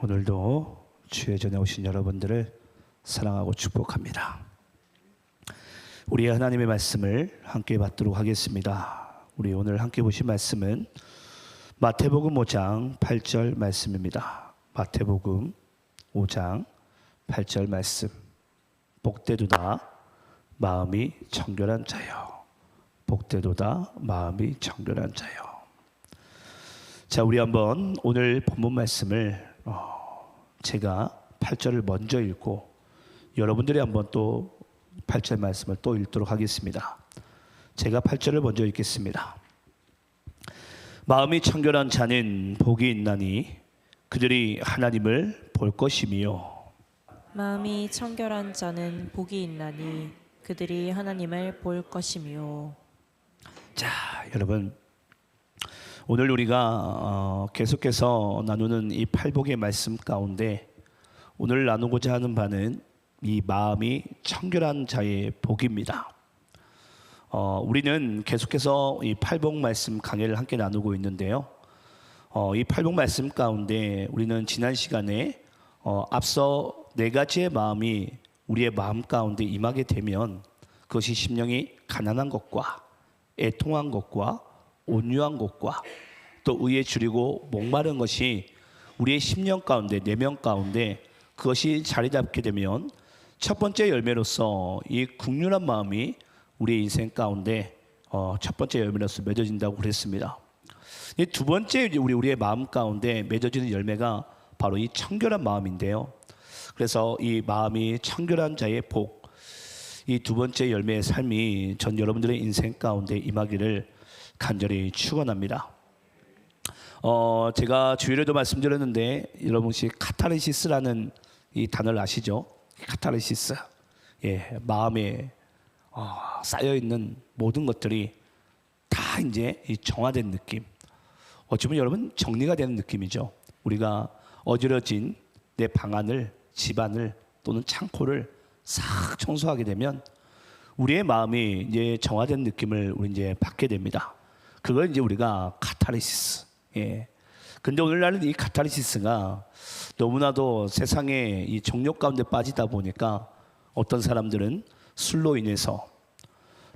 오늘도 주의 전에 오신 여러분들을 사랑하고 축복합니다. 우리 하나님의 말씀을 함께 받도록 하겠습니다. 우리 오늘 함께 보신 말씀은 마태복음 5장 8절 말씀입니다. 마태복음 5장 8절 말씀. 복되도다 마음이 청결한 자여. 복되도다 마음이 청결한 자여. 자, 우리 한번 오늘 본문 말씀을 제가 8절을 먼저 읽고 여러분들이 한번 또 8절 말씀을 또 읽도록 하겠습니다. 제가 8절을 먼저 읽겠습니다. 마음이 청결한 자는 복이 있나니 그들이 하나님을 볼 것이며. 마음이 청결한 자는 복이 있나니 그들이 하나님을 볼 것이며. 자, 여러분, 오늘 우리가 계속해서 나누는 이 팔복의 말씀 가운데 오늘 나누고자 하는 바는 이 마음이 청결한 자의 복입니다. 우리는 계속해서 이 팔복 말씀 강해를 함께 나누고 있는데요. 이 팔복 말씀 가운데 우리는 지난 시간에 앞서 네 가지의 마음이 우리의 마음 가운데 임하게 되면 그것이 심령이 가난한 것과 애통한 것과 온유한 것과 또 의에 줄이고 목마른 것이 우리의 심령 가운데, 내면 가운데 그것이 자리 잡게 되면 첫 번째 열매로서 이 국률한 마음이 우리의 인생 가운데 첫 번째 열매로서 맺어진다고 그랬습니다. 이 두 번째 우리의 마음 가운데 맺어지는 열매가 바로 이 청결한 마음인데요. 그래서 이 마음이 청결한 자의 복, 이 두 번째 열매의 삶이 전 여러분들의 인생 가운데 임하기를 간절히 축원합니다. 제가 주일에도 말씀드렸는데 여러분 혹시 카타르시스라는 이 단어를 아시죠? 카타르시스. 마음에 쌓여 있는 모든 것들이 다 이제 정화된 느낌. 어쩌면 여러분 정리가 되는 느낌이죠. 우리가 어지러진 내 방안을, 집안을 또는 창고를 싹 청소하게 되면 우리의 마음이 이제 정화된 느낌을 우리 이제 받게 됩니다. 그걸 이제 우리가 카타르시스. 근데 오늘날은 이 카타르시스가 너무나도 세상의 이 정욕 가운데 빠지다 보니까 어떤 사람들은 술로 인해서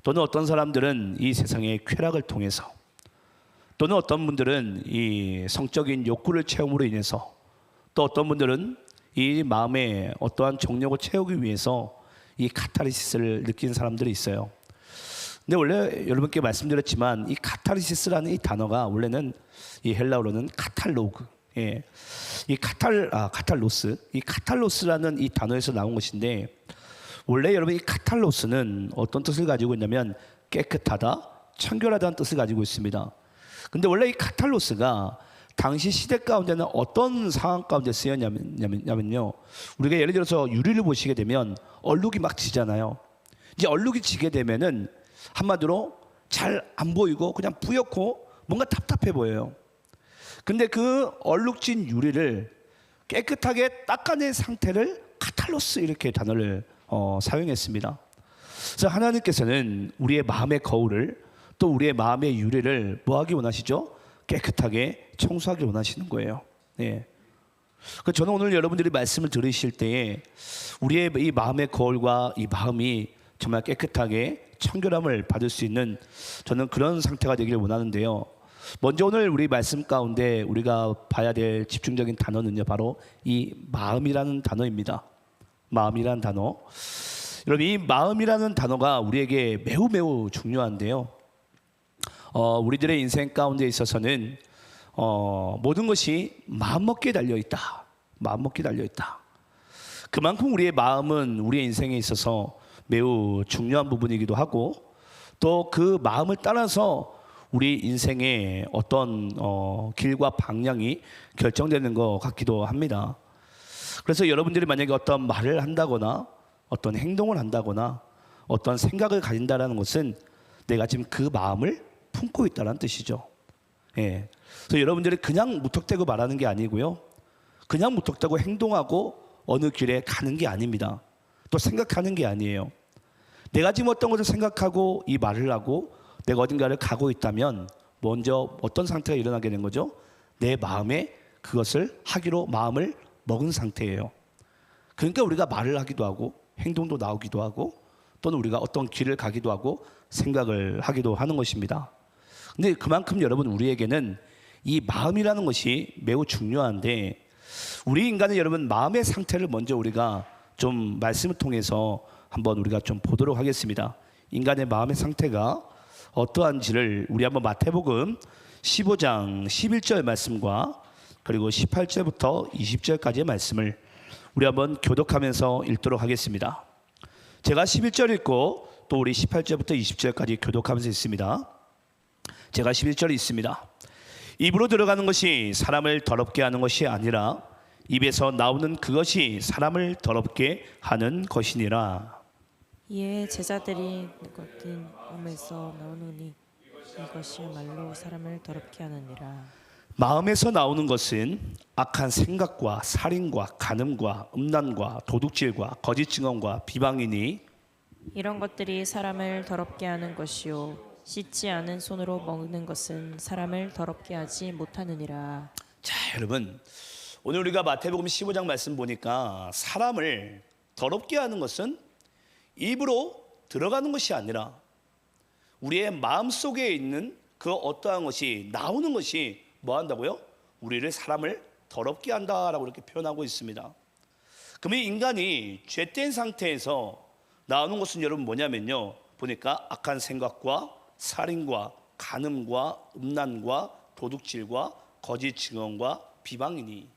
또는 어떤 사람들은 이 세상의 쾌락을 통해서 또는 어떤 분들은 이 성적인 욕구를 채움으로 인해서 또 어떤 분들은 이 마음의 어떠한 정욕을 채우기 위해서 이 카타르시스를 느끼는 사람들이 있어요. 근데 원래 여러분께 말씀드렸지만 이 카타르시스라는 이 단어가 원래는 이 헬라어로는 카탈로그, 이 카탈로스, 이 카탈로스라는 이 단어에서 나온 것인데 원래 여러분 이 카탈로스는 어떤 뜻을 가지고 있냐면 깨끗하다, 청결하다는 뜻을 가지고 있습니다. 근데 원래 이 카탈로스가 당시 시대 가운데는 어떤 상황 가운데 쓰였냐면요. 우리가 예를 들어서 유리를 보시게 되면 얼룩이 막 지잖아요. 이제 얼룩이 지게 되면은 한마디로 잘 안 보이고 그냥 뿌옇고 뭔가 답답해 보여요. 근데 그 얼룩진 유리를 깨끗하게 닦아낸 상태를 카탈로스 이렇게 단어를 사용했습니다. 그래서 하나님께서는 우리의 마음의 거울을 또 우리의 마음의 유리를 뭐 하기 원하시죠? 깨끗하게 청소하기 원하시는 거예요. 저는 오늘 여러분들이 말씀을 들으실 때에 우리의 이 마음의 거울과 이 마음이 정말 깨끗하게 청결함을 받을 수 있는 저는 그런 상태가 되기를 원하는데요. 먼저 오늘 우리 말씀 가운데 우리가 봐야 될 집중적인 단어는요, 바로 이 마음이라는 단어입니다. 마음이라는 단어. 여러분, 이 마음이라는 단어가 우리에게 매우 매우 중요한데요. 우리들의 인생 가운데 있어서는 모든 것이 마음먹기에 달려있다. 마음먹기에 달려있다. 그만큼 우리의 마음은 우리의 인생에 있어서 매우 중요한 부분이기도 하고 또 그 마음을 따라서 우리 인생의 어떤 길과 방향이 결정되는 것 같기도 합니다. 그래서 여러분들이 만약에 어떤 말을 한다거나 어떤 행동을 한다거나 어떤 생각을 가진다는 것은 내가 지금 그 마음을 품고 있다는 뜻이죠. 그래서 여러분들이 그냥 무턱대고 말하는 게 아니고요. 그냥 무턱대고 행동하고 어느 길에 가는 게 아닙니다. 또 생각하는 게 아니에요. 내가 지금 어떤 것을 생각하고 이 말을 하고 내가 어딘가를 가고 있다면 먼저 어떤 상태가 일어나게 된 거죠? 내 마음에 그것을 하기로 마음을 먹은 상태예요. 그러니까 우리가 말을 하기도 하고 행동도 나오기도 하고 또는 우리가 어떤 길을 가기도 하고 생각을 하기도 하는 것입니다. 근데 그만큼 여러분 우리에게는 이 마음이라는 것이 매우 중요한데 우리 인간은 여러분 마음의 상태를 먼저 우리가 좀 말씀을 통해서 한번 우리가 좀 보도록 하겠습니다. 인간의 마음의 상태가 어떠한지를 우리 한번 마태복음 15장 11절 말씀과 그리고 18절부터 20절까지의 말씀을 우리 한번 교독하면서 읽도록 하겠습니다. 제가 11절 읽고 또 우리 18절부터 20절까지 교독하면서 있습니다. 제가 11절 읽습니다. 입으로 들어가는 것이 사람을 더럽게 하는 것이 아니라 입에서 나오는 그것이 사람을 더럽게 하는 것이니라. 이에 제자들이 니고딘 몸에서 나오느니 이것이야말로 사람을 더럽게 하느니라. 마음에서 나오는 것은 악한 생각과 살인과 간음과 음란과 도둑질과 거짓 증언과 비방이니 이런 것들이 사람을 더럽게 하는 것이요 씻지 않은 손으로 먹는 것은 사람을 더럽게 하지 못하느니라. 자, 여러분 오늘 우리가 마태복음 15장 말씀 보니까 사람을 더럽게 하는 것은 입으로 들어가는 것이 아니라 우리의 마음속에 있는 그 어떠한 것이 나오는 것이 뭐 한다고요? 우리를 사람을 더럽게 한다라고 이렇게 표현하고 있습니다. 그러면 인간이 죄된 상태에서 나오는 것은 여러분 뭐냐면요, 보니까 악한 생각과 살인과 간음과 음란과 도둑질과 거짓 증언과 비방이니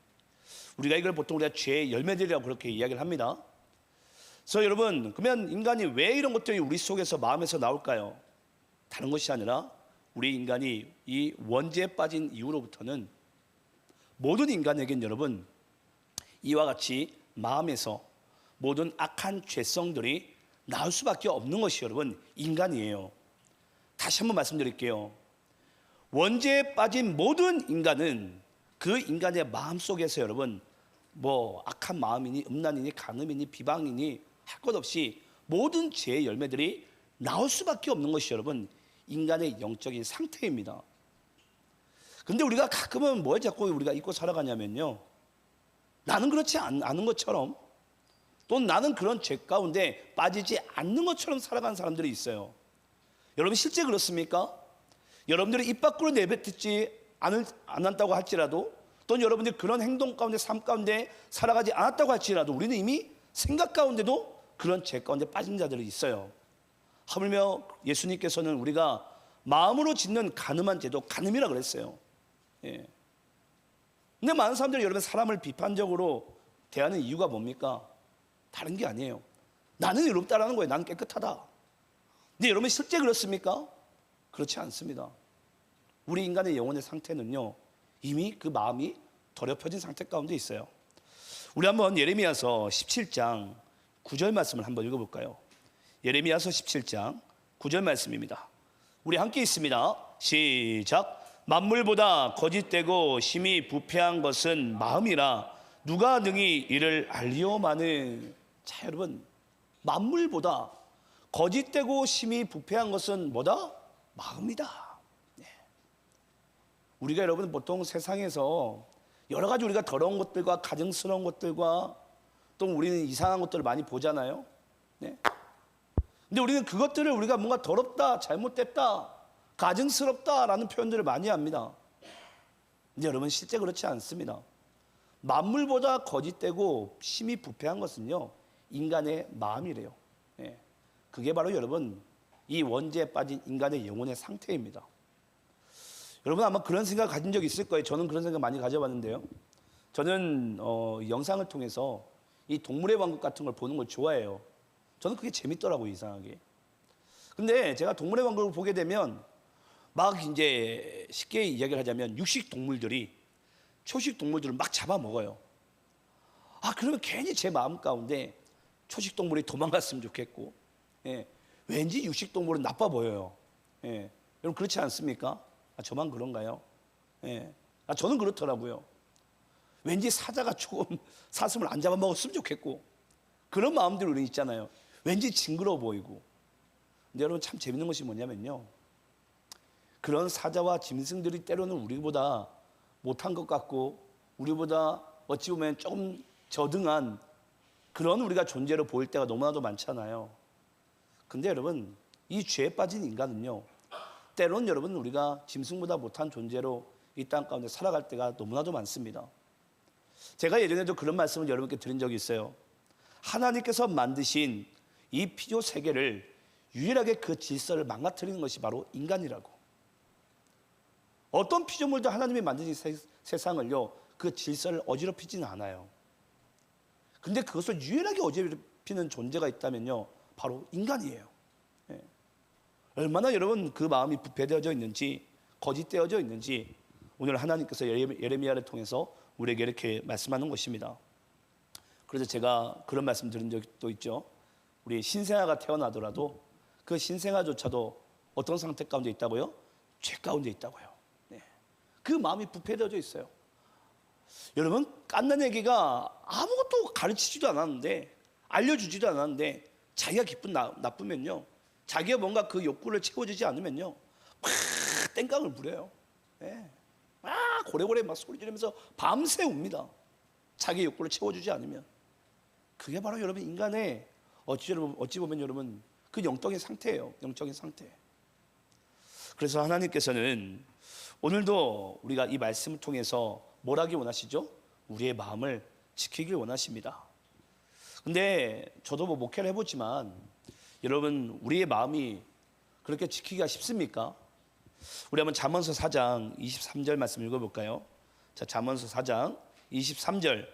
우리가 이걸 보통 우리가 죄의 열매들이라고 그렇게 이야기를 합니다. 그래서 여러분 그러면 인간이 왜 이런 것들이 우리 속에서 마음에서 나올까요? 다른 것이 아니라 우리 인간이 이 원죄에 빠진 이후로부터는 모든 인간에겐 여러분 이와 같이 마음에서 모든 악한 죄성들이 나올 수밖에 없는 것이 여러분 인간이에요. 다시 한번 말씀드릴게요. 원죄에 빠진 모든 인간은 그 인간의 마음 속에서 여러분 뭐 악한 마음이니 음란이니 간음이니 비방이니 할 것 없이 모든 죄의 열매들이 나올 수밖에 없는 것이 여러분 인간의 영적인 상태입니다. 근데 우리가 가끔은 뭘 자꾸 우리가 잊고 살아가냐면요, 나는 그렇지 않은 것처럼 또 나는 그런 죄 가운데 빠지지 않는 것처럼 살아가는 사람들이 있어요. 여러분 실제 그렇습니까? 여러분들이 입 밖으로 내뱉지 않았다고 할지라도 또는 여러분들이 그런 행동 가운데 삶 가운데 살아가지 않았다고 할지라도 우리는 이미 생각 가운데도 그런 죄 가운데 빠진 자들이 있어요. 하물며 예수님께서는 우리가 마음으로 짓는 간음한 죄도 간음이라 그랬어요. 예. 근데 많은 사람들이 여러분 사람을 비판적으로 대하는 이유가 뭡니까? 다른 게 아니에요. 나는 의롭다라는 거예요. 나는 깨끗하다. 근데 여러분 실제 그렇습니까? 그렇지 않습니다. 우리 인간의 영혼의 상태는요 이미 그 마음이 더럽혀진 상태 가운데 있어요. 우리 한번 예레미야서 17장 9절 말씀을 한번 읽어볼까요? 예레미야서 17장 9절 말씀입니다. 우리 함께 있습니다. 시작. 만물보다 거짓되고 심히 부패한 것은 마음이라 누가 능히 이를 알리오마는. 자 여러분 만물보다 거짓되고 심히 부패한 것은 뭐다? 마음이다. 네. 우리가 여러분 보통 세상에서 여러 가지 우리가 더러운 것들과 가증스러운 것들과 또 우리는 이상한 것들을 많이 보잖아요. 네. 근데 우리는 그것들을 우리가 뭔가 더럽다, 잘못됐다, 가증스럽다라는 표현들을 많이 합니다. 근데 여러분 실제 그렇지 않습니다. 만물보다 거짓되고 심히 부패한 것은요 인간의 마음이래요. 예. 그게 바로 여러분 이 원죄에 빠진 인간의 영혼의 상태입니다. 여러분 아마 그런 생각 가진 적 있을 거예요. 저는 그런 생각 많이 가져봤는데요. 저는 영상을 통해서 이 동물의 왕국 같은 걸 보는 걸 좋아해요. 저는 그게 재밌더라고요, 이상하게. 근데 제가 동물의 왕국을 보게 되면 막 이제 쉽게 이야기를 하자면 육식 동물들이 초식 동물들을 막 잡아먹어요. 아, 그러면 괜히 제 마음 가운데 초식 동물이 도망갔으면 좋겠고, 예, 왠지 육식 동물은 나빠 보여요. 예, 여러분 그렇지 않습니까? 아, 저만 그런가요? 예, 아, 저는 그렇더라고요. 왠지 사자가 조금 사슴을 안 잡아먹었으면 좋겠고 그런 마음들이 우리 있잖아요. 왠지 징그러워 보이고. 근데 여러분 참 재밌는 것이 뭐냐면요, 그런 사자와 짐승들이 때로는 우리보다 못한 것 같고 우리보다 어찌 보면 조금 저등한 그런 우리가 존재로 보일 때가 너무나도 많잖아요. 근데 여러분, 이 죄에 빠진 인간은요, 때로는 여러분 우리가 짐승보다 못한 존재로 이 땅 가운데 살아갈 때가 너무나도 많습니다. 제가 예전에도 그런 말씀을 여러분께 드린 적이 있어요. 하나님께서 만드신 이 피조 세계를 유일하게 그 질서를 망가뜨리는 것이 바로 인간이라고. 어떤 피조물도 하나님이 만드신 세상을요, 그 질서를 어지럽히지는 않아요. 근데 그것을 유일하게 어지럽히는 존재가 있다면요, 바로 인간이에요. 예. 얼마나 여러분 그 마음이 부패되어져 있는지, 거짓되어져 있는지 오늘 하나님께서 예레미야를 통해서 우리에게 이렇게 말씀하는 것입니다. 그래서 제가 그런 말씀 드린 적도 있죠. 우리 신생아가 태어나더라도 그 신생아조차도 어떤 상태 가운데 있다고요? 죄 가운데 있다고요. 네. 그 마음이 부패되어져 있어요. 여러분, 깐난애기가 아무것도 가르치지도 않았는데, 알려주지도 않았는데 자기가 기쁜 나쁘면요, 자기가 뭔가 그 욕구를 채워주지 않으면요, 막 땡깡을 부려요. 네. 막 고래고래 막 소리 지르면서 밤새 웁니다. 자기 욕구를 채워주지 않으면. 그게 바로 여러분 인간의 어찌 보면 여러분 그 영적인 상태예요. 영적인 상태. 그래서 하나님께서는 오늘도 우리가 이 말씀을 통해서 뭘 하기 원하시죠? 우리의 마음을 지키길 원하십니다. 근데 저도 뭐 목회를 해보지만 여러분, 우리의 마음이 그렇게 지키기가 쉽습니까? 우리 한번 잠언서 4장 23절 말씀 읽어볼까요? 자, 잠언서 4장 23절.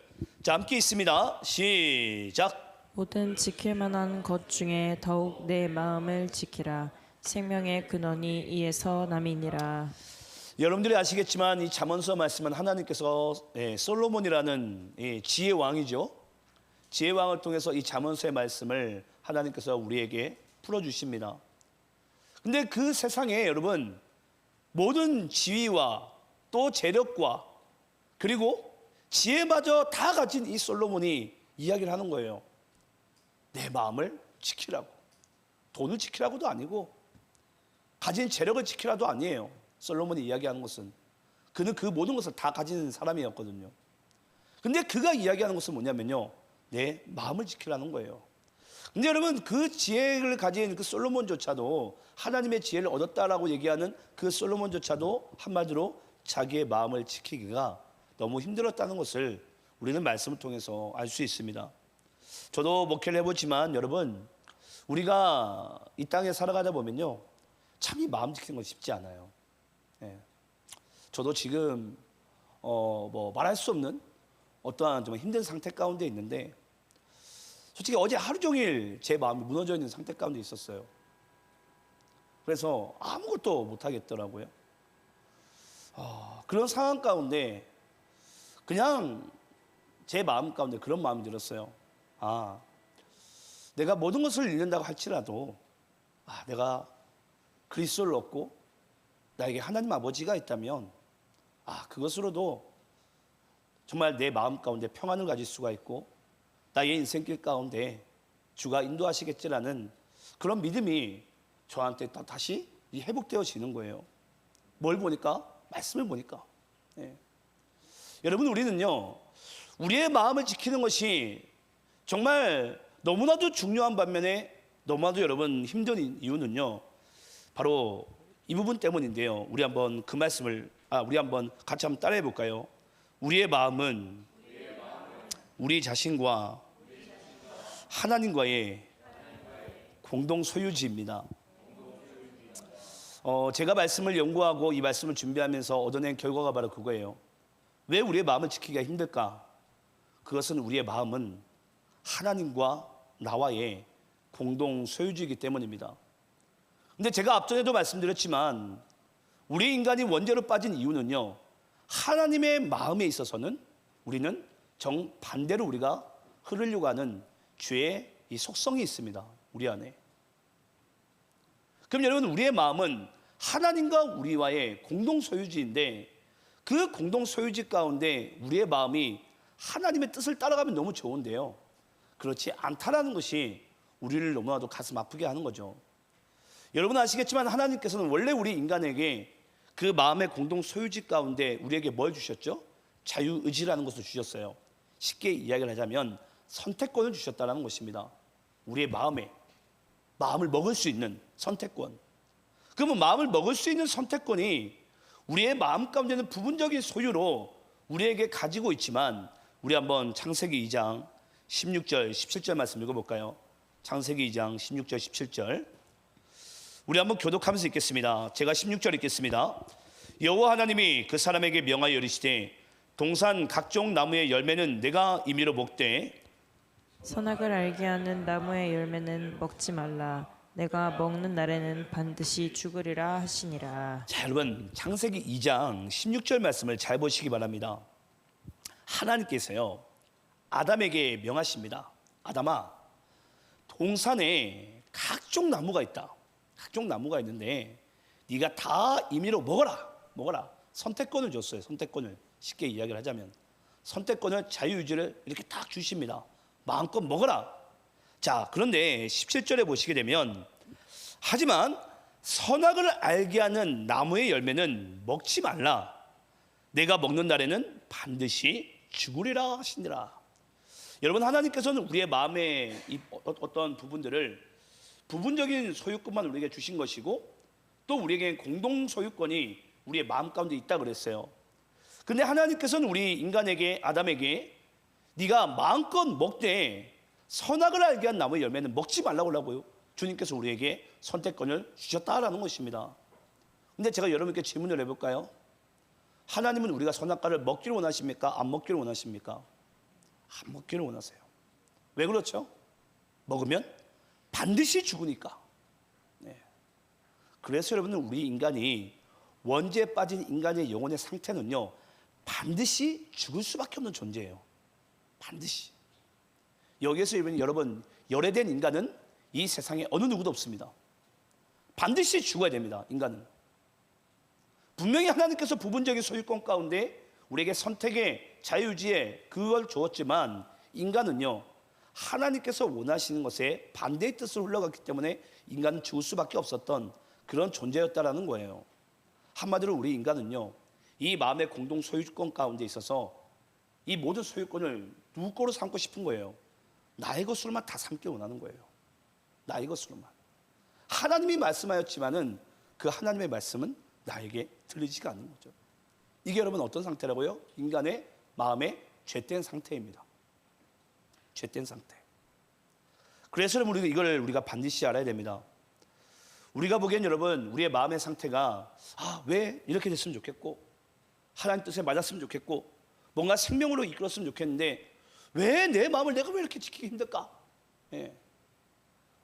자, 함께 있습니다. 시작. 모든 지킬 만한 것 중에 더욱 내 마음을 지키라. 생명의 근원이 이에서 남이니라. 여러분들이 아시겠지만 이 잠언서 말씀은 하나님께서 솔로몬이라는 지혜 왕이죠. 지혜 왕을 통해서 이 잠언서의 말씀을 하나님께서 우리에게 풀어주십니다. 근데 그 세상에 여러분 모든 지위와 또 재력과 그리고 지혜마저 다 가진 이 솔로몬이 이야기를 하는 거예요. 내 마음을 지키라고. 돈을 지키라고도 아니고 가진 재력을 지키라도 아니에요. 솔로몬이 이야기하는 것은 그는 그 모든 것을 다 가진 사람이었거든요. 근데 그가 이야기하는 것은 뭐냐면요, 내 마음을 지키라는 거예요. 근데 여러분, 그 지혜를 가진 그 솔로몬조차도 하나님의 지혜를 얻었다라고 얘기하는 그 솔로몬조차도 한마디로 자기의 마음을 지키기가 너무 힘들었다는 것을 우리는 말씀을 통해서 알 수 있습니다. 저도 목회를 해보지만 여러분, 우리가 이 땅에 살아가다 보면요, 참 이 마음 지키는 건 쉽지 않아요. 예. 저도 지금 뭐 말할 수 없는 어떠한 좀 힘든 상태 가운데 있는데, 솔직히 어제 하루 종일 제 마음이 무너져 있는 상태 가운데 있었어요. 그래서 아무것도 못 하겠더라고요. 그런 상황 가운데 그냥 제 마음 가운데 그런 마음이 들었어요. 내가 모든 것을 잃는다고 할지라도 내가 그리스도를 얻고 나에게 하나님 아버지가 있다면 그것으로도 정말 내 마음 가운데 평안을 가질 수가 있고 나의 인생길 가운데 주가 인도하시겠지라는 그런 믿음이 저한테 다시 회복되어지는 거예요. 뭘 보니까? 말씀을 보니까. 예. 여러분, 우리는요, 우리의 마음을 지키는 것이 정말 너무나도 중요한 반면에 너무나도 여러분 힘든 이유는요, 바로 이 부분 때문인데요. 우리 한번 그 말씀을 우리 한번 같이 한번 따라해 볼까요? 우리의 마음은 우리 자신과 하나님과의 공동 소유지입니다. 제가 말씀을 연구하고 이 말씀을 준비하면서 얻어낸 결과가 바로 그거예요. 왜 우리의 마음을 지키기가 힘들까? 그것은 우리의 마음은 하나님과 나와의 공동 소유지이기 때문입니다. 근데 제가 앞전에도 말씀드렸지만 우리 인간이 원죄로 빠진 이유는요, 하나님의 마음에 있어서는 우리는 정반대로 우리가 흐르려고 하는 죄의 이 속성이 있습니다. 우리 안에. 그럼 여러분, 우리의 마음은 하나님과 우리와의 공동 소유지인데 그 공동 소유지 가운데 우리의 마음이 하나님의 뜻을 따라가면 너무 좋은데요, 그렇지 않다라는 것이 우리를 너무나도 가슴 아프게 하는 거죠. 여러분 아시겠지만 하나님께서는 원래 우리 인간에게 그 마음의 공동 소유지 가운데 우리에게 뭘 주셨죠? 자유의지라는 것을 주셨어요. 쉽게 이야기를 하자면 선택권을 주셨다는 것입니다. 우리의 마음을 먹을 수 있는 선택권. 그러면 마음을 먹을 수 있는 선택권이 우리의 마음 가운데는 부분적인 소유로 우리에게 가지고 있지만, 우리 한번 창세기 2장 16절 17절 말씀 읽어볼까요? 창세기 2장 16절 17절 우리 한번 교독하면서 읽겠습니다. 제가 16절 읽겠습니다. 여호와 하나님이 그 사람에게 명하여 이르시되 동산 각종 나무의 열매는 내가 임의로 먹되 선악을 알게 하는 나무의 열매는 먹지 말라. 내가 먹는 날에는 반드시 죽으리라 하시니라. 자, 여러분 창세기 2장 16절 말씀을 잘 보시기 바랍니다. 하나님께서요 아담에게 명하십니다. 아담아, 동산에 각종 나무가 있다. 각종 나무가 있는데 네가 다 임의로 먹어라. 선택권을 줬어요. 선택권을. 쉽게 이야기를 하자면 선택권을, 자유의지를 이렇게 딱 주십니다. 마음껏 먹어라. 자, 그런데 17절에 보시게 되면 하지만 선악을 알게 하는 나무의 열매는 먹지 말라. 내가 먹는 날에는 반드시 죽으리라 하시니라. 여러분, 하나님께서는 우리의 마음의 이 어떤 부분들을 부분적인 소유권만 우리에게 주신 것이고, 또 우리에게 공동 소유권이 우리의 마음 가운데 있다 그랬어요. 근데 하나님께서는 우리 인간에게, 아담에게 네가 마음껏 먹되 선악을 알게 한 나무의 열매는 먹지 말라고 하고요, 주님께서 우리에게 선택권을 주셨다라는 것입니다. 근데 제가 여러분께 질문을 해볼까요? 하나님은 우리가 선악과를 먹기를 원하십니까? 안 먹기를 원하십니까? 안 먹기를 원하세요. 왜 그렇죠? 먹으면 반드시 죽으니까. 네. 그래서 여러분은 우리 인간이, 원죄에 빠진 인간의 영혼의 상태는요 반드시 죽을 수밖에 없는 존재예요. 반드시. 여기에서 여러분, 열애된 인간은 이 세상에 어느 누구도 없습니다. 반드시 죽어야 됩니다. 인간은. 분명히 하나님께서 부분적인 소유권 가운데 우리에게 선택의 자유의지에 그걸 주었지만, 인간은요 하나님께서 원하시는 것에 반대의 뜻으로 흘러갔기 때문에 인간은 죽을 수밖에 없었던 그런 존재였다라는 거예요. 한마디로 우리 인간은요 이 마음의 공동 소유권 가운데 있어서 이 모든 소유권을 누구 거로 삼고 싶은 거예요. 나의 것으로만 다 삼기 원하는 거예요. 나의 것으로만. 하나님이 말씀하였지만은 그 하나님의 말씀은 나에게 들리지가 않는 거죠. 이게 여러분 어떤 상태라고요? 인간의 마음의 죄된 상태입니다. 죄된 상태. 그래서 여러분 이걸 우리가 반드시 알아야 됩니다. 우리가 보기엔 여러분 우리의 마음의 상태가 왜 이렇게 됐으면 좋겠고, 하나님 뜻에 맞았으면 좋겠고, 뭔가 생명으로 이끌었으면 좋겠는데 왜 내 마음을 내가 왜 이렇게 지키기 힘들까? 예.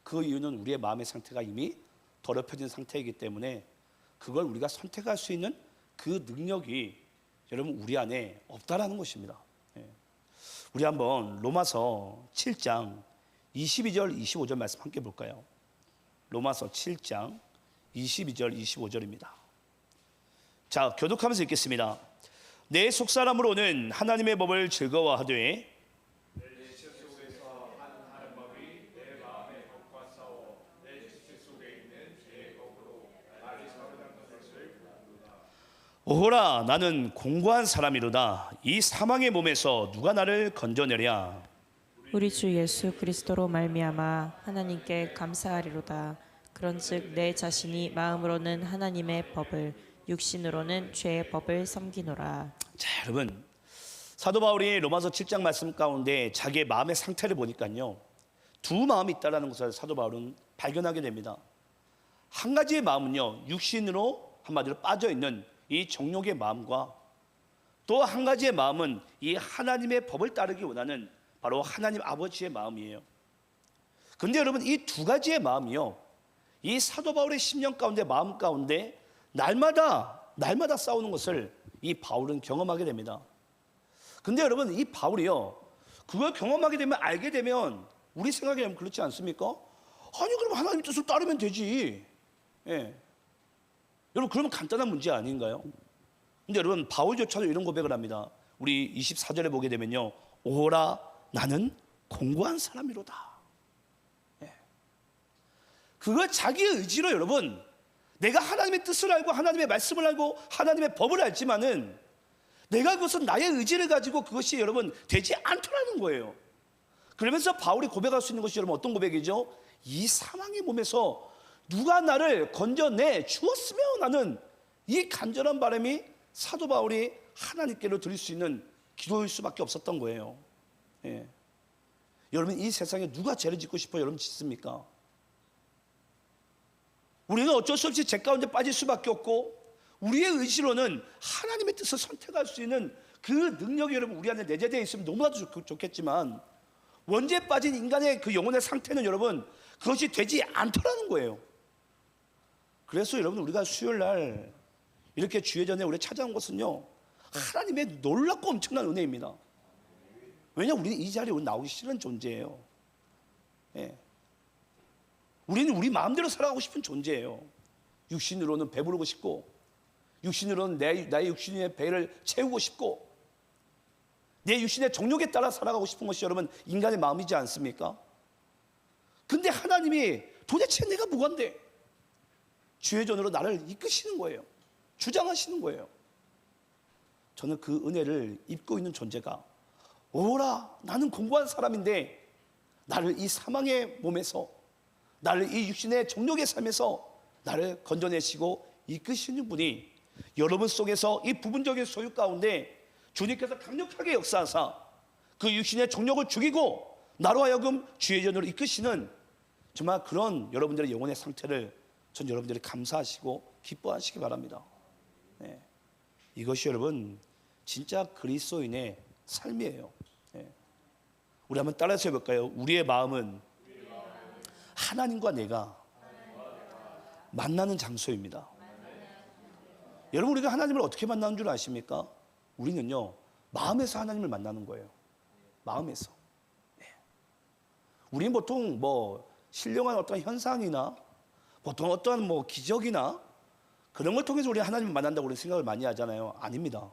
그 이유는 우리의 마음의 상태가 이미 더럽혀진 상태이기 때문에 그걸 우리가 선택할 수 있는 그 능력이 여러분 우리 안에 없다라는 것입니다. 예. 우리 한번 로마서 7장 22절 25절 말씀 함께 볼까요? 로마서 7장 22절 25절입니다. 자, 교독하면서 읽겠습니다. 내 속사람으로는 하나님의 법을 즐거워하되 오호라, 나는 공고한 사람이로다. 이 사망의 몸에서 누가 나를 건져내랴. 우리 주 예수 그리스도로 말미암아 하나님께 감사하리로다. 그런즉 내 자신이 마음으로는 하나님의 법을, 육신으로는 죄의 법을 섬기노라. 자, 여러분, 사도 바울이 로마서 7장 말씀 가운데 자기의 마음의 상태를 보니까요 두 마음이 있다는 것을 사도 바울은 발견하게 됩니다. 한 가지의 마음은요 육신으로 한마디로 빠져있는 이 정욕의 마음과, 또 한 가지의 마음은 이 하나님의 법을 따르기 원하는 바로 하나님 아버지의 마음이에요. 근데 여러분 이 두 가지의 마음이요 이 사도 바울의 심령 가운데, 마음 가운데 날마다 싸우는 것을 이 바울은 경험하게 됩니다. 근데 여러분 이 바울이요 그걸 경험하게 되면, 알게 되면 우리 생각에 그렇지 않습니까? 아니 그럼 하나님 뜻을 따르면 되지. 예. 여러분 그러면 간단한 문제 아닌가요? 근데 여러분 바울조차도 이런 고백을 합니다. 우리 24절에 보게 되면요 오라, 나는 공고한 사람이로다. 예. 그거 자기의 의지로 여러분, 내가 하나님의 뜻을 알고 하나님의 말씀을 알고 하나님의 법을 알지만은 내가 그것은 나의 의지를 가지고 그것이 여러분 되지 않더라는 거예요. 그러면서 바울이 고백할 수 있는 것이 여러분 어떤 고백이죠? 이 사망의 몸에서 누가 나를 건져내 주었으며 나는, 이 간절한 바람이 사도 바울이 하나님께로 드릴 수 있는 기도일 수밖에 없었던 거예요. 예. 여러분, 이 세상에 누가 죄를 짓고 싶어 여러분 짓습니까? 우리는 어쩔 수 없이 죄 가운데 빠질 수밖에 없고, 우리의 의지로는 하나님의 뜻을 선택할 수 있는 그 능력이 여러분 우리 안에 내재되어 있으면 너무나도 좋겠지만, 원죄에 빠진 인간의 그 영혼의 상태는 여러분 그것이 되지 않더라는 거예요. 그래서 여러분 우리가 수요일 날 이렇게 주의 전에 우리 찾아온 것은요, 하나님의 놀랍고 엄청난 은혜입니다. 왜냐, 우리는 이 자리에 나오기 싫은 존재예요. 예. 우리는 우리 마음대로 살아가고 싶은 존재예요. 육신으로는 배부르고 싶고, 육신으로는 나의 육신의 배를 채우고 싶고, 내 육신의 정욕에 따라 살아가고 싶은 것이 여러분 인간의 마음이지 않습니까? 근데 하나님이 도대체 내가 뭐간데 주의 전으로 나를 이끄시는 거예요. 주장하시는 거예요. 저는 그 은혜를 입고 있는 존재가, 오라, 나는 공고한 사람인데 나를 이 사망의 몸에서, 나를 이 육신의 정욕의 삶에서 나를 건져내시고 이끄시는 분이 여러분 속에서 이 부분적인 소유 가운데 주님께서 강력하게 역사하사 그 육신의 정욕을 죽이고 나로 하여금 주의 전으로 이끄시는 정말 그런 여러분들의 영혼의 상태를 전 여러분들이 감사하시고 기뻐하시기 바랍니다. 네. 이것이 여러분 진짜 그리스도인의 삶이에요. 네. 우리 한번 따라서 해볼까요? 우리의 마음은 하나님과 내가 만나는 장소입니다. 여러분, 우리가 하나님을 어떻게 만나는 줄 아십니까? 우리는요, 마음에서 하나님을 만나는 거예요. 마음에서. 네. 우리는 보통 신령한 어떤 현상이나 보통 어떠한 기적이나 그런 걸 통해서 우리가 하나님을 만난다고 우리 생각을 많이 하잖아요. 아닙니다.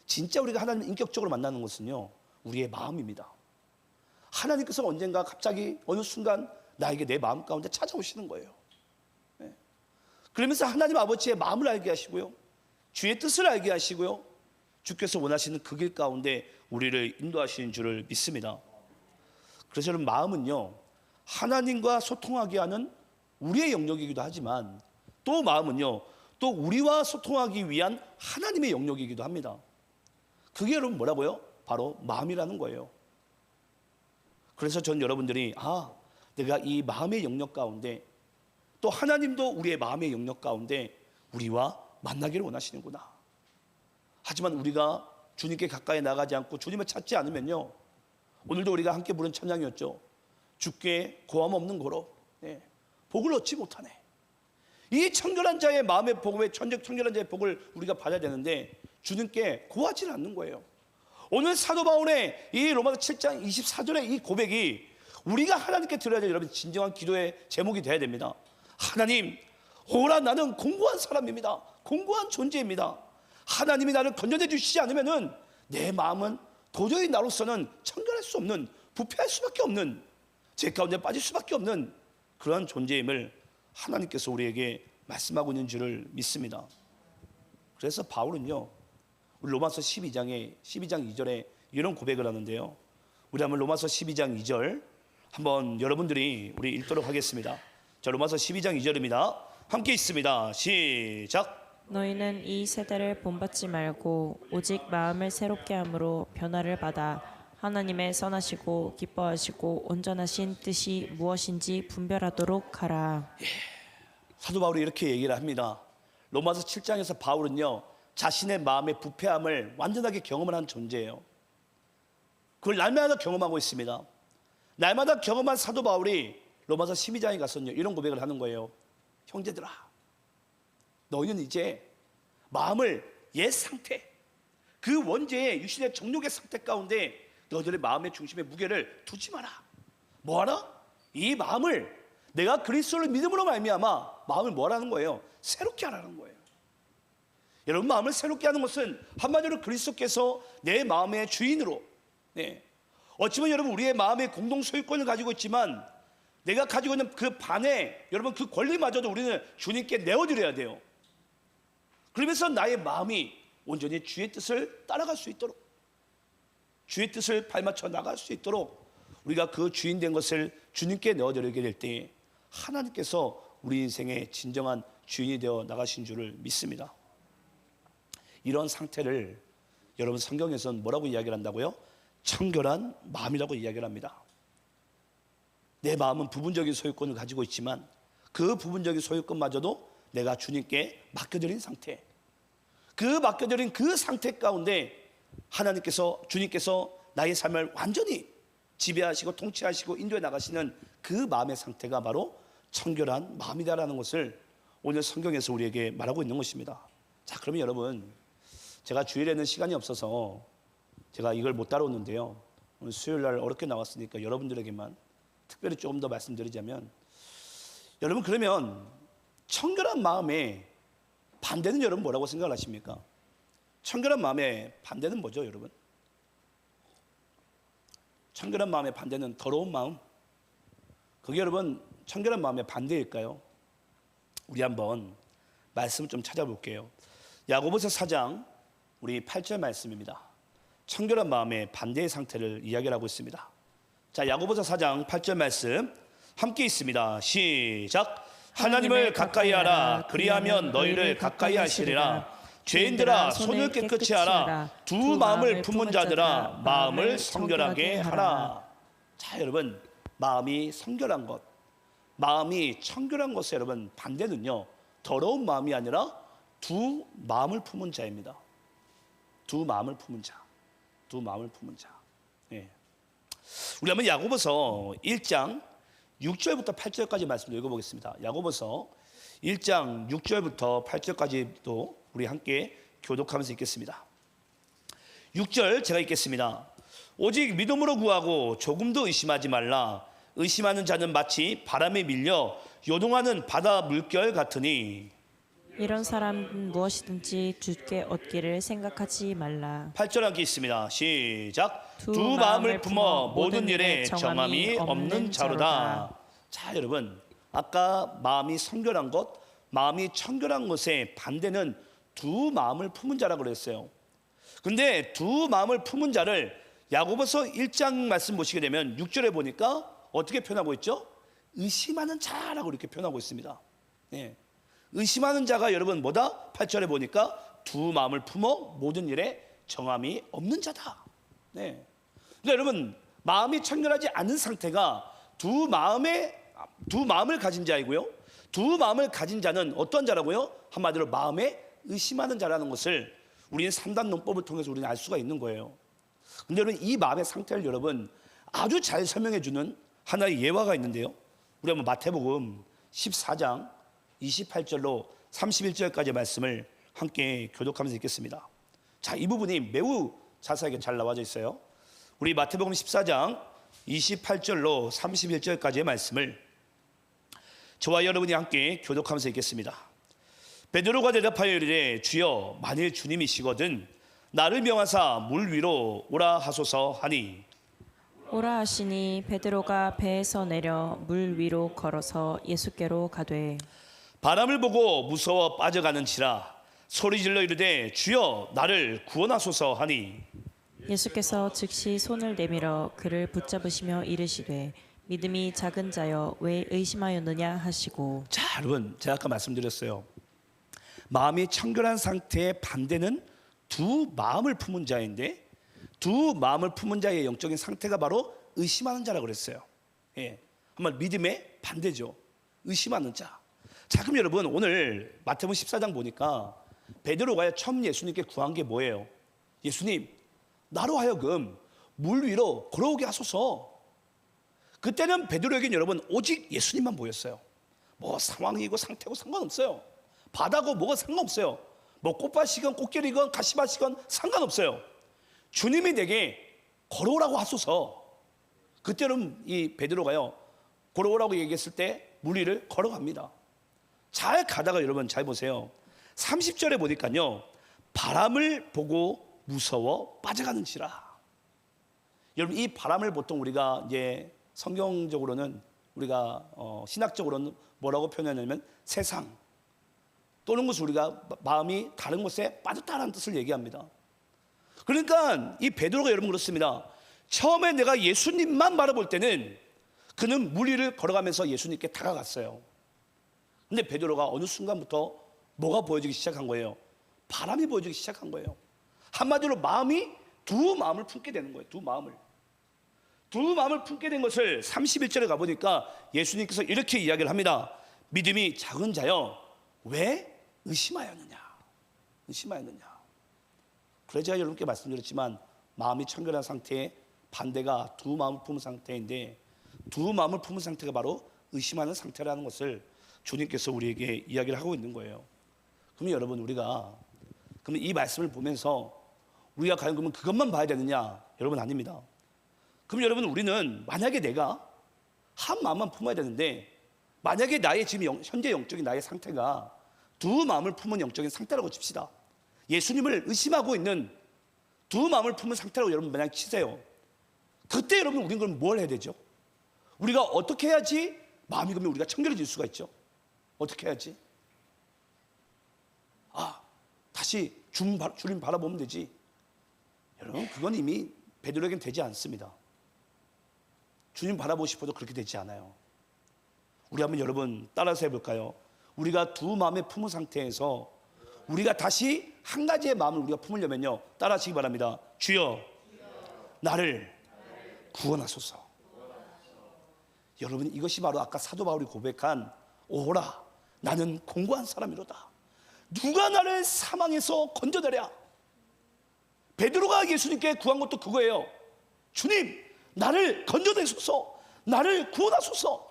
진짜 우리가 하나님을 인격적으로 만나는 것은요, 우리의 마음입니다. 하나님께서 언젠가 갑자기 어느 순간 나에게 내 마음 가운데 찾아오시는 거예요. 네. 그러면서 하나님 아버지의 마음을 알게 하시고요, 주의 뜻을 알게 하시고요, 주께서 원하시는 그 길 가운데 우리를 인도하시는 줄을 믿습니다. 그래서 여러분, 마음은요, 하나님과 소통하게 하는 우리의 영역이기도 하지만, 또 마음은요, 또 우리와 소통하기 위한 하나님의 영역이기도 합니다. 그게 여러분 뭐라고요? 바로 마음이라는 거예요. 그래서 전 여러분들이 내가 이 마음의 영역 가운데, 또 하나님도 우리의 마음의 영역 가운데 우리와 만나기를 원하시는구나. 하지만 우리가 주님께 가까이 나가지 않고 주님을 찾지 않으면요, 오늘도 우리가 함께 부른 찬양이었죠. 주께 고함 없는 고로 복을 얻지 못하네. 이 청결한 자의 마음의 복음의 청결한 자의 복을 우리가 받아야 되는데 주님께 구하지는 않는 거예요. 오늘 사도 바울의 이 로마서 7장 24절의 이 고백이 우리가 하나님께 드려야 될 여러분 진정한 기도의 제목이 되어야 됩니다. 하나님, 오라, 나는 공고한 사람입니다. 공고한 존재입니다. 하나님이 나를 건져내 주시지 않으면은 내 마음은 도저히 나로서는 청결할 수 없는, 부패할 수밖에 없는, 죄 가운데 빠질 수밖에 없는 그러한 존재임을 하나님께서 우리에게 말씀하고 있는 줄을 믿습니다. 그래서 바울은요, 우리 로마서 12장 2절에 이런 고백을 하는데요, 우리 한번 로마서 12장 2절 한번 여러분들이 우리 읽도록 하겠습니다. 자, 로마서 12장 2절입니다. 함께 있습니다. 시작. 너희는 이 세대를 본받지 말고 오직 마음을 새롭게 함으로 변화를 받아 하나님의 선하시고 기뻐하시고 온전하신 뜻이 무엇인지 분별하도록 하라. 사도 바울이 이렇게 얘기를 합니다. 로마서 7장에서 바울은요, 자신의 마음의 부패함을 완전하게 경험을 한 존재예요. 그걸 날마다 경험하고 있습니다. 날마다 경험한 사도 바울이 로마서 12장에 가서는요, 이런 고백을 하는 거예요. 형제들아, 너희는 이제 마음을 옛 상태, 그 원죄의 육신의 정욕의 상태 가운데 너희들의 마음의 중심에 무게를 두지 마라. 뭐하라? 이 마음을 내가 그리스도를 믿음으로 말미암아 마음을 뭐라는 거예요? 새롭게 하라는 거예요. 여러분, 마음을 새롭게 하는 것은 한마디로 그리스도께서 내 마음의 주인으로, 어찌 보면 여러분 우리의 마음의 공동 소유권을 가지고 있지만 내가 가지고 있는 그 반의 여러분 그 권리마저도 우리는 주님께 내어드려야 돼요. 그러면서 나의 마음이 온전히 주의 뜻을 따라갈 수 있도록, 주의 뜻을 발맞춰 나갈 수 있도록 우리가 그 주인 된 것을 주님께 내어드리게 될 때 하나님께서 우리 인생의 진정한 주인이 되어 나가신 줄을 믿습니다. 이런 상태를 여러분 성경에서는 뭐라고 이야기를 한다고요? 청결한 마음이라고 이야기를 합니다. 내 마음은 부분적인 소유권을 가지고 있지만 그 부분적인 소유권마저도 내가 주님께 맡겨드린 상태, 그 맡겨드린 그 상태 가운데 하나님께서, 주님께서 나의 삶을 완전히 지배하시고 통치하시고 인도해 나가시는 그 마음의 상태가 바로 청결한 마음이다라는 것을 오늘 성경에서 우리에게 말하고 있는 것입니다. 자, 그러면 여러분, 제가 주일에는 시간이 없어서 제가 이걸 못 다뤘는데요, 오늘 수요일 날 어렵게 나왔으니까 여러분들에게만 특별히 조금 더 말씀드리자면, 여러분, 그러면 청결한 마음의 반대는 여러분 뭐라고 생각하십니까? 청결한 마음의 반대는 뭐죠, 여러분? 청결한 마음의 반대는 더러운 마음. 그게 여러분 청결한 마음의 반대일까요? 우리 한번 말씀을 좀 찾아볼게요. 야고보서 4장 우리 8절 말씀입니다. 청결한 마음의 반대의 상태를 이야기를 하고 있습니다. 자, 야고보서 4장 8절 말씀 함께 있습니다. 시작. 하나님을 가까이 하라. 그리하면 너희를 가까이 하시리라. 죄인들아 손을 깨끗이 하라. 두 마음을 품은 자들아 마음을 성결하게 하라. 자, 여러분, 마음이 성결한 것, 마음이 청결한 것의 여러분 반대는요, 더러운 마음이 아니라 두 마음을 품은 자입니다. 두 마음을 품은 자, 두 마음을 품은 자. 예. 우리 한번 야고보서 1장 6절부터 8절까지 말씀 읽어보겠습니다. 야고보서 1장 6절부터 8절까지도 우리 함께 교독하면서 읽겠습니다. 6절 제가 읽겠습니다. 오직 믿음으로 구하고 조금도 의심하지 말라. 의심하는 자는 마치 바람에 밀려 요동하는 바다 물결 같으니. 이런 사람은 무엇이든지 주께 얻기를 생각하지 말라. 8절 함께 있습니다. 시작. 두 마음을 품어 모든 일에 정함이 없는 자로다. 자, 여러분, 아까 마음이 성결한 것, 마음이 청결한 것의 반대는 두 마음을 품은 자라고 그랬어요. 근데 두 마음을 품은 자를 야고보서 1장 말씀 보시게 되면 6절에 보니까 어떻게 표현하고 있죠? 의심하는 자라고 이렇게 표현하고 있습니다. 네. 의심하는 자가 여러분 뭐다? 8절에 보니까 두 마음을 품어 모든 일에 정함이 없는 자다. 네. 그러니까 여러분, 마음이 청결하지 않은 상태가 두 마음을 가진 자이고요, 두 마음을 가진 자는 어떤 자라고요? 한마디로 마음에 의심하는 자라는 것을 우리는 3단 논법을 통해서 우리는 알 수가 있는 거예요. 근데 여러분, 이 마음의 상태를 여러분 아주 잘 설명해 주는 하나의 예화가 있는데요, 우리 한번 마태복음 14장 28절로 31절까지의 말씀을 함께 교독하면서 읽겠습니다. 자, 이 부분이 매우 자세하게 잘 나와져 있어요. 우리 마태복음 14장 28절로 31절까지의 말씀을 저와 여러분이 함께 교독하면서 읽겠습니다. 베드로가 대답하여 이르되 주여, 만일 주님이시거든 나를 명하사 물 위로 오라 하소서 하니. 오라 하시니 베드로가 배에서 내려 물 위로 걸어서 예수께로 가되 바람을 보고 무서워 빠져가는지라 소리질러 이르되 주여, 나를 구원하소서 하니. 예수께서 즉시 손을 내밀어 그를 붙잡으시며 이르시되 믿음이 작은 자여 왜 의심하였느냐 하시고. 자, 여러분, 제가 아까 말씀드렸어요. 마음이 청결한 상태의 반대는 두 마음을 품은 자인데, 두 마음을 품은 자의 영적인 상태가 바로 의심하는 자라고 그랬어요. 예, 한번 믿음의 반대죠. 의심하는 자. 자, 그럼 여러분, 오늘 마태복음 14장 보니까 베드로가 처음 예수님께 구한 게 뭐예요? 예수님, 나로 하여금 물 위로 걸어오게 하소서. 그때는 베드로에게는 여러분 오직 예수님만 보였어요. 뭐 상황이고 상태고 상관없어요. 바다고 뭐가 상관없어요. 뭐 꽃밭이건 꽃길이건 가시밭이건 상관없어요. 주님이 내게 걸어오라고 하소서. 그때는 이 베드로가요, 걸어오라고 얘기했을 때 물 위를 걸어갑니다. 잘 가다가 여러분 잘 보세요. 30절에 보니까요, 바람을 보고 무서워 빠져가는지라. 여러분, 이 바람을 보통 우리가 이제 성경적으로는 우리가 신학적으로는 뭐라고 표현하냐면 세상, 또는 것을 우리가 마음이 다른 곳에 빠졌다는 뜻을 얘기합니다. 그러니까 이 베드로가 여러분 그렇습니다. 처음에 내가 예수님만 바라볼 때는 그는 물 위를 걸어가면서 예수님께 다가갔어요. 근데 베드로가 어느 순간부터 뭐가 보여지기 시작한 거예요? 바람이 보여지기 시작한 거예요. 한마디로 마음이 두 마음을 품게 되는 거예요. 두 마음을 품게 된 것을 31절에 가보니까 예수님께서 이렇게 이야기를 합니다. 믿음이 작은 자여 왜 의심하였느냐. 그래서 제가 여러분께 말씀드렸지만 마음이 청결한 상태의 반대가 두 마음을 품은 상태인데, 두 마음을 품은 상태가 바로 의심하는 상태라는 것을 주님께서 우리에게 이야기를 하고 있는 거예요. 그러면 여러분, 우리가 그러면 이 말씀을 보면서 우리가 과연 그러면 그것만 봐야 되느냐? 여러분, 아닙니다. 그럼 여러분, 우리는 만약에 내가 한 마음만 품어야 되는데, 만약에 나의 지금 현재 영적인 나의 상태가 두 마음을 품은 영적인 상태라고 칩시다. 예수님을 의심하고 있는 두 마음을 품은 상태라고 여러분 만약 치세요. 그때 여러분, 우리는 그럼 뭘 해야 되죠? 우리가 어떻게 해야지 마음이 그러면 우리가 청결해질 수가 있죠? 어떻게 해야지? 다시 주님 바라보면 되지. 여러분, 그건 이미 베드로에겐 되지 않습니다. 주님 바라보고 싶어도 그렇게 되지 않아요. 우리 한번 여러분 따라서 해볼까요? 우리가 두 마음의 품은 상태에서 우리가 다시 한 가지의 마음을 우리가 품으려면요, 따라하시기 바랍니다. 주여 나를 구원하소서. 여러분, 이것이 바로 아까 사도 바울이 고백한 오라 나는 공고한 사람이로다. 누가 나를 사망에서 건져내랴. 베드로가 예수님께 구한 것도 그거예요. 주님 나를 건져내소서, 나를 구원하소서.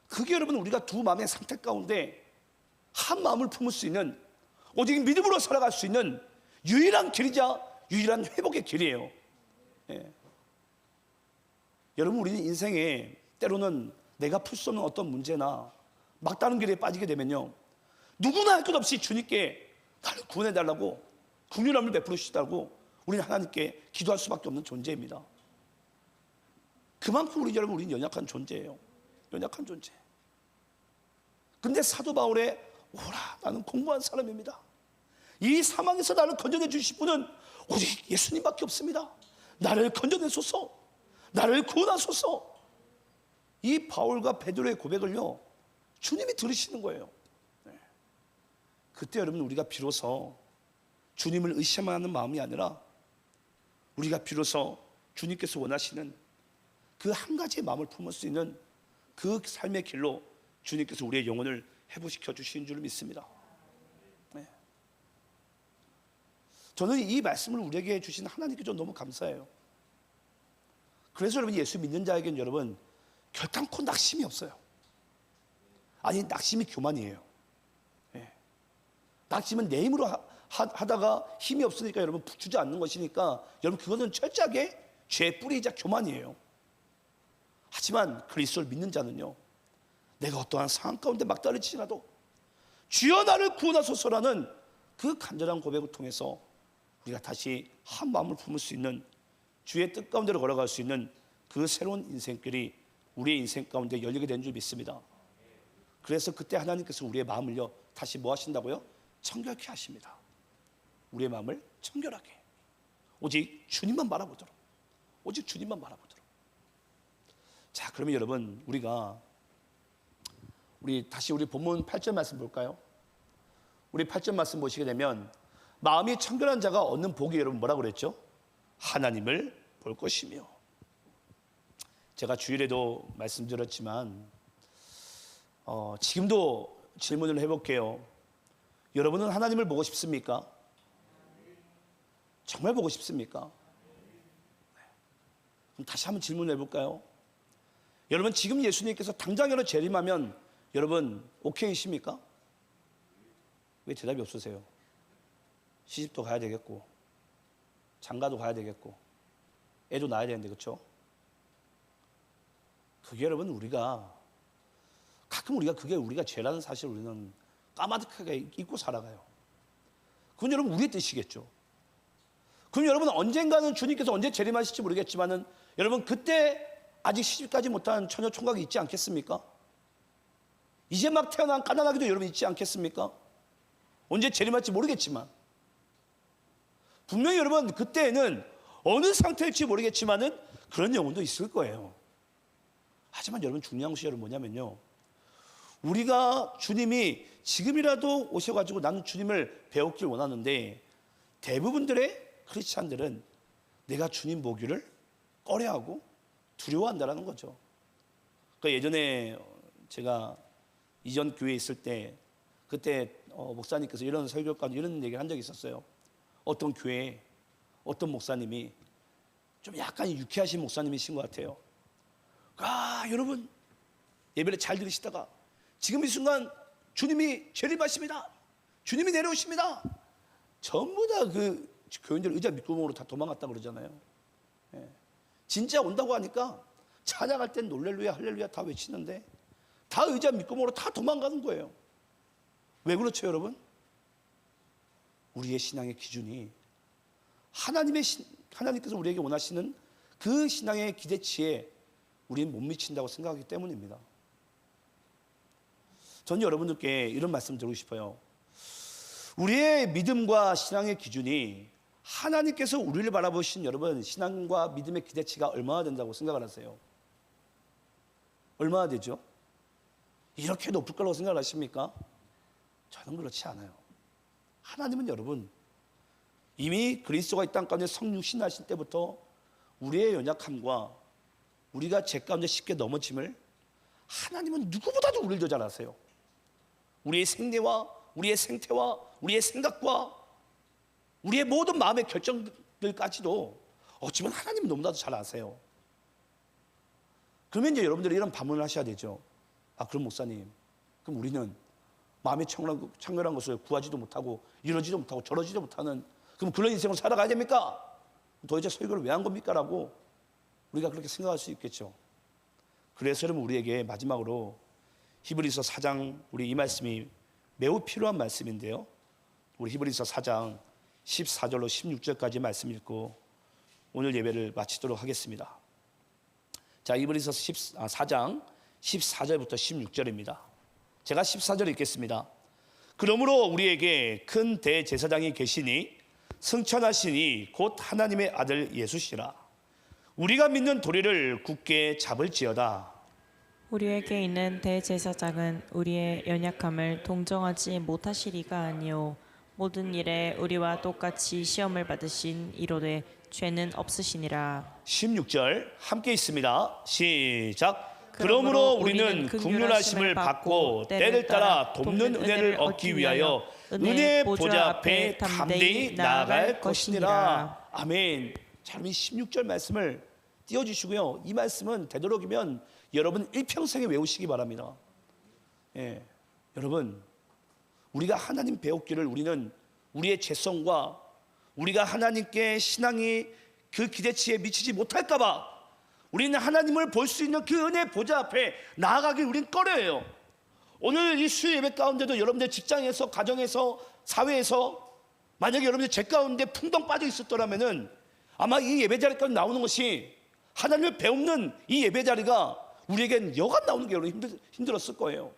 그게 여러분 우리가 두 마음의 상태 가운데 한 마음을 품을 수 있는, 오직 믿음으로 살아갈 수 있는 유일한 길이자 유일한 회복의 길이에요. 여러분, 우리는 인생에 때로는 내가 풀 수 없는 어떤 문제나 막다른 길에 빠지게 되면요, 누구나 할 것 없이 주님께 나를 구원해달라고 긍휼함을 베풀으시다고 우리는 하나님께 기도할 수밖에 없는 존재입니다. 그만큼 여러분 우리는 연약한 존재예요. 연약한 존재. 근데 사도 바울의 오라 나는 공고한 사람입니다. 이 사망에서 나를 건져내 주실 분은 오직 예수님밖에 없습니다. 나를 건져내소서, 나를 구원하소서. 이 바울과 베드로의 고백을요, 주님이 들으시는 거예요. 그때 여러분 우리가 비로소 주님을 의심하는 마음이 아니라 우리가 비로소 주님께서 원하시는 그 한 가지의 마음을 품을 수 있는 그 삶의 길로 주님께서 우리의 영혼을 회복시켜 주시는 줄 믿습니다. 저는 이 말씀을 우리에게 주신 하나님께 좀 너무 감사해요. 그래서 여러분, 예수 믿는 자에게는 여러분 결단코 낙심이 없어요. 아니, 낙심이 교만이에요. 낙심은 내 힘으로 하다가 힘이 없으니까 여러분 붙지 않는 것이니까 여러분 그것은 철저하게 죄의 뿌리이자 교만이에요. 하지만 그리스도를 믿는 자는요, 내가 어떠한 상황 가운데 막다를지라도 주여 나를 구원하소서라는 그 간절한 고백을 통해서 우리가 다시 한 마음을 품을 수 있는, 주의 뜻 가운데로 걸어갈 수 있는 그 새로운 인생길이 우리의 인생 가운데 열리게 된 줄 믿습니다. 그래서 그때 하나님께서 우리의 마음을요 다시 뭐 하신다고요? 청결케 하십니다. 우리의 마음을 청결하게, 오직 주님만 바라보도록, 오직 주님만 바라보도록. 자, 그러면 여러분 우리 다시 우리 본문 8절 말씀 볼까요? 우리 8절 말씀 보시게 되면 마음이 청결한 자가 얻는 복이 여러분 뭐라고 그랬죠? 하나님을 볼 것이며. 제가 주일에도 말씀드렸지만 지금도 질문을 해볼게요. 여러분은 하나님을 보고 싶습니까? 정말 보고 싶습니까? 그럼 다시 한번 질문을 해볼까요? 여러분, 지금 예수님께서 당장으로 재림하면 여러분 오케이십니까? 왜 대답이 없으세요? 시집도 가야 되겠고 장가도 가야 되겠고 애도 낳아야 되는데, 그렇죠? 그게 여러분 우리가 가끔 그게 우리가 죄라는 사실을 우리는 까마득하게 잊고 살아가요. 그건 여러분 우리의 뜻이겠죠. 그럼 여러분 언젠가는 주님께서 언제 재림하실지 모르겠지만은 여러분 그때 아직 시집가지 못한 처녀 총각이 있지 않겠습니까? 이제 막 태어난 까난아기도 여러분 있지 않겠습니까? 언제 재림할지 모르겠지만 분명히 여러분 그때에는 어느 상태일지 모르겠지만은 그런 영혼도 있을 거예요. 하지만 여러분 중요한 것이 여러분 뭐냐면요, 우리가 주님이 지금이라도 오셔가지고 나는 주님을 배웠길 원하는데 대부분들의 크리스찬들은 내가 주님 보기를 꺼려하고 두려워한다라는 거죠. 그러니까 예전에 제가 이전 교회에 있을 때 그때 목사님께서 이런 설교가 이런 얘기를 한 적이 있었어요. 어떤 교회에 어떤 목사님이 좀 약간 유쾌하신 목사님이신 것 같아요. 여러분 예배를 잘 들으시다가 지금 이 순간 주님이 재림하십니다, 주님이 내려오십니다, 전부 다 그 교인들 의자 밑구멍으로 다 도망갔다 그러잖아요. 진짜 온다고 하니까 찬양할 땐 놀렐루야 할렐루야 다 외치는데 다 의자 밑구멍으로 다 도망가는 거예요. 왜 그렇죠 여러분? 우리의 신앙의 기준이 하나님께서 우리에게 원하시는 그 신앙의 기대치에 우리는 못 미친다고 생각하기 때문입니다. 저는 여러분들께 이런 말씀 드리고 싶어요. 우리의 믿음과 신앙의 기준이 하나님께서 우리를 바라보신 여러분 신앙과 믿음의 기대치가 얼마나 된다고 생각을 하세요? 얼마나 되죠? 이렇게 높을 거라고 생각하십니까? 저는 그렇지 않아요. 하나님은 여러분 이미 그리스도가 이 땅 가운데 성육신하신 때부터 우리의 연약함과 우리가 죄 가운데 쉽게 넘어짐을 하나님은 누구보다도 우리를 더 잘 아세요. 우리의 생애와 우리의 생태와 우리의 생각과 우리의 모든 마음의 결정들까지도 어찌보면 하나님은 너무나도 잘 아세요. 그러면 이제 여러분들이 이런 반문을 하셔야 되죠. 그럼 목사님, 그럼 우리는 마음이 청결한 것을 구하지도 못하고 이러지도 못하고 저러지도 못하는 그럼 그런 인생을 살아가야 됩니까? 도대체 설교를 왜 한 겁니까? 라고 우리가 그렇게 생각할 수 있겠죠. 그래서 여러분 우리에게 마지막으로 히브리서 4장 우리 이 말씀이 매우 필요한 말씀인데요. 우리 히브리서 4장 14절로 16절까지 말씀 읽고 오늘 예배를 마치도록 하겠습니다. 자, 히브리서 4장 14절부터 16절입니다. 제가 14절 읽겠습니다. 그러므로 우리에게 큰 대제사장이 계시니 승천하시니 곧 하나님의 아들 예수시라. 우리가 믿는 도리를 굳게 잡을지어다. 우리에게 있는 대제사장은 우리의 연약함을 동정하지 못하시리가 아니요 모든 일에 우리와 똑같이 시험을 받으신 이로되 죄는 없으시니라. 16절 함께 있습니다. 시작. 그러므로 우리는 긍휼하심을 받고 때를 따라 돕는 은혜를 얻기 위하여 은혜의 보좌 앞에 담대히 나아갈 것이니라. 아멘. 자, 그럼 이 16절 말씀을 띄워주시고요. 이 말씀은 되도록이면 여러분 일평생에 외우시기 바랍니다. 여러분 우리가 하나님 배웠기를 우리는 우리의 죄성과 우리가 하나님께 신앙이 그 기대치에 미치지 못할까 봐 우리는 하나님을 볼 수 있는 그 은혜 보좌 앞에 나아가길 우린 꺼려해요. 오늘 이 수요 예배 가운데도 여러분들 직장에서 가정에서 사회에서 만약에 여러분들 죄 가운데 풍덩 빠져 있었더라면은 아마 이 예배 자리 가운데 나오는 것이 하나님을 배우는 이 예배 자리가 우리에겐 여간 나오는 게 여러분 힘들었을 거예요.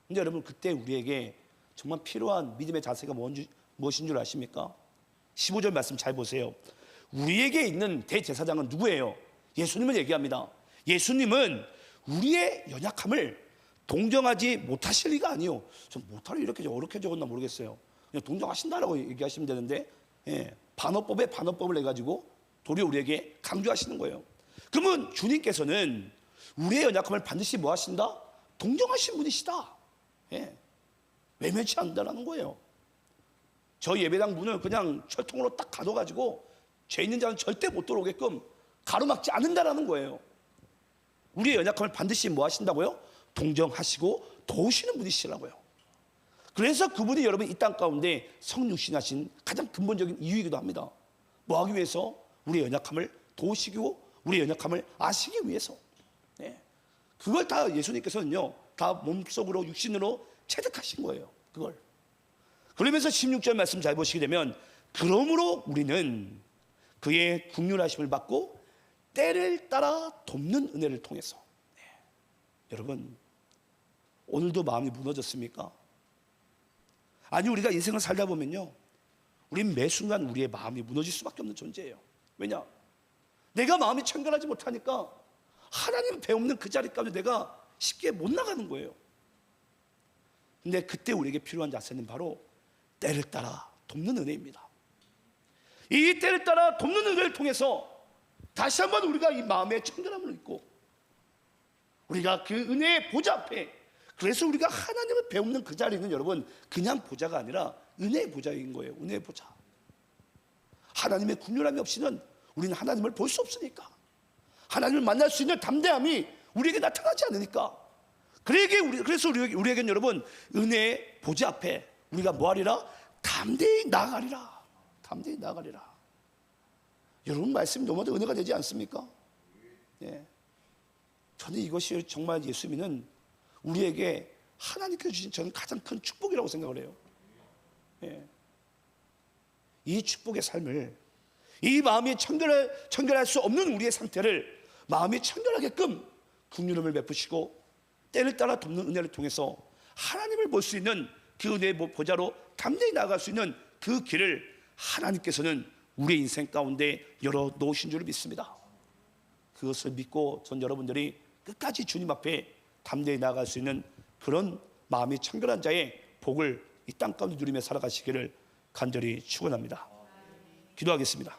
근데 여러분 그때 우리에게 정말 필요한 믿음의 자세가 무엇인 줄 아십니까? 15절 말씀 잘 보세요. 우리에게 있는 대제사장은 누구예요? 예수님을 얘기합니다. 예수님은 우리의 연약함을 동정하지 못하실 리가 아니요. 좀 못하려 이렇게 어렵게 적었나 모르겠어요. 그냥 동정하신다라고 얘기하시면 되는데 반어법에 반어법을 내가지고 도리어 우리에게 강조하시는 거예요. 그러면 주님께서는 우리의 연약함을 반드시 뭐 하신다? 동정하신 분이시다. 외면치 않는다는 거예요. 저 예배당 문을 그냥 철통으로 딱 가둬가지고 죄 있는 자는 절대 못 들어오게끔 가로막지 않는다라는 거예요. 우리의 연약함을 반드시 뭐 하신다고요? 동정하시고 도우시는 분이시라고요. 그래서 그분이 여러분 이 땅 가운데 성육신하신 가장 근본적인 이유이기도 합니다. 뭐 하기 위해서? 우리의 연약함을 도우시고 우리의 연약함을 아시기 위해서. 그걸 다 예수님께서는요 다 몸속으로 육신으로 체득하신 거예요. 그걸. 그러면서 16절 말씀 잘 보시게 되면 그러므로 우리는 그의 긍휼하심을 받고 때를 따라 돕는 은혜를 통해서. 여러분 오늘도 마음이 무너졌습니까? 아니, 우리가 인생을 살다 보면요, 우린 매 순간 우리의 마음이 무너질 수밖에 없는 존재예요. 왜냐? 내가 마음이 청결하지 못하니까 하나님 배우는 그 자리 가운데 내가 쉽게 못 나가는 거예요. 근데 그때 우리에게 필요한 자세는 바로 때를 따라 돕는 은혜입니다. 이 때를 따라 돕는 은혜를 통해서 다시 한번 우리가 이 마음의 청결함을 잊고 우리가 그 은혜의 보좌 앞에, 그래서 우리가 하나님을 배우는 그 자리는 여러분 그냥 보좌가 아니라 은혜의 보좌인 거예요. 은혜의 보좌. 하나님의 국률함이 없이는 우리는 하나님을 볼 수 없으니까, 하나님을 만날 수 있는 담대함이 우리에게 나타나지 않으니까, 그래서 우리에게는 여러분 은혜의 보좌 앞에 우리가 뭐하리라? 담대히 나아가리라. 담대히 나아가리라. 여러분 말씀이 너무나도 은혜가 되지 않습니까? 예. 저는 이것이 정말 예수 믿는 우리에게 하나님께서 주신 저는 가장 큰 축복이라고 생각을 해요. 예. 이 축복의 삶을, 이 마음이 청결할 수 없는 우리의 상태를 마음이 청결하게끔 긍휼함을 베푸시고 때를 따라 돕는 은혜를 통해서 하나님을 볼 수 있는 그 은혜의 보좌로 담대히 나아갈 수 있는 그 길을 하나님께서는 우리의 인생 가운데 열어놓으신 줄 믿습니다. 그것을 믿고 전 여러분들이 끝까지 주님 앞에 담대히 나아갈 수 있는 그런 마음이 청결한 자의 복을 이 땅 가운데 누리며 살아가시기를 간절히 축원합니다. 기도하겠습니다.